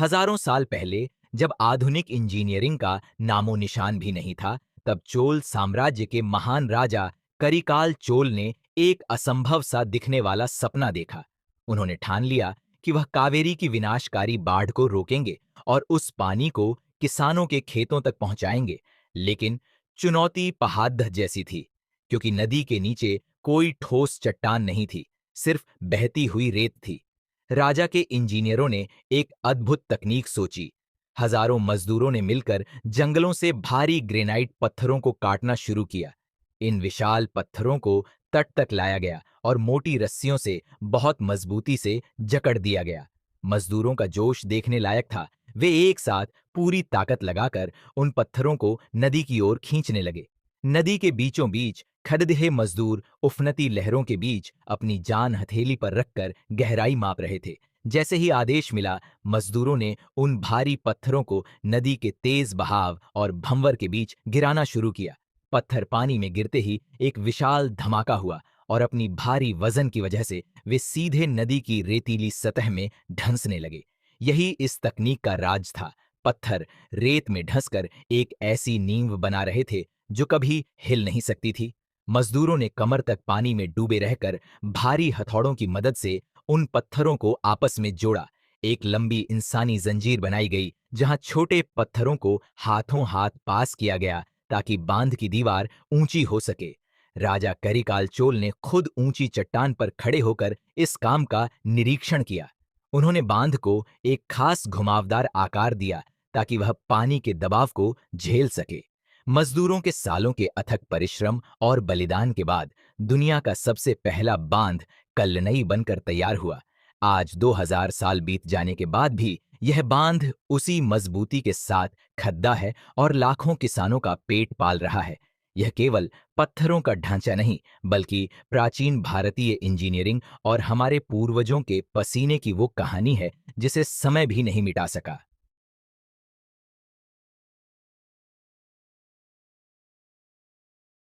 हजारों साल पहले जब आधुनिक इंजीनियरिंग का नामो निशान भी नहीं था, तब चोल साम्राज्य के महान राजा करिकाल चोल ने एक असंभव सा दिखने वाला सपना देखा। उन्होंने ठान लिया कि वह कावेरी की विनाशकारी बाढ़ को रोकेंगे और उस पानी को किसानों के खेतों तक पहुंचाएंगे। लेकिन चुनौती पहाड़ जैसी थी, क्योंकि नदी के नीचे कोई ठोस चट्टान नहीं थी, सिर्फ बहती हुई रेत थी। राजा के इंजीनियरों ने एक अद्भुत तकनीक सोची। हजारों मजदूरों ने मिलकर जंगलों से भारी ग्रेनाइट पत्थरों को काटना शुरू किया। इन विशाल पत्थरों को तट तक लाया गया और मोटी रस्सियों से बहुत मजबूती से जकड़ दिया गया। मजदूरों का जोश देखने लायक था। वे एक साथ पूरी ताकत लगाकर उन पत्थरों को नदी की ओर खींचने लगे। नदी के बीचों बीच खड़े मजदूर उफनती लहरों के बीच अपनी जान हथेली पर रखकर गहराई माप रहे थे। जैसे ही आदेश मिला, मजदूरों ने उन भारी पत्थरों को नदी के तेज बहाव और भंवर के बीच गिराना शुरू किया। पत्थर पानी में गिरते ही एक विशाल धमाका हुआ और अपनी भारी वजन की वजह से वे सीधे नदी की रेतीली सतह में ढंसने लगे। यही इस तकनीक का राज था। पत्थर रेत में ढंसकर एक ऐसी नींव बना रहे थे जो कभी हिल नहीं सकती थी। मजदूरों ने कमर तक पानी में डूबे रहकर भारी हथौड़ों की मदद से उन पत्थरों को आपस में जोड़ा। एक लंबी इंसानी जंजीर बनाई गई, जहां छोटे पत्थरों को हाथों हाथ पास किया गया ताकि बांध की दीवार ऊंची हो सके। राजा करिकाल चोल ने खुद ऊंची चट्टान पर खड़े होकर इस काम का निरीक्षण किया। उन्होंने बांध को एक खास घुमावदार आकार दिया ताकि वह पानी के दबाव को झेल सके। मजदूरों के सालों के अथक परिश्रम और बलिदान के बाद दुनिया का सबसे पहला बांध कल्लनई बनकर तैयार हुआ। आज 2000 साल बीत जाने के बाद भी यह बांध उसी मजबूती के साथ खद्दा है और लाखों किसानों का पेट पाल रहा है। यह केवल पत्थरों का ढांचा नहीं, बल्कि प्राचीन भारतीय इंजीनियरिंग और हमारे पूर्वजों के पसीने की वो कहानी है जिसे समय भी नहीं मिटा सका।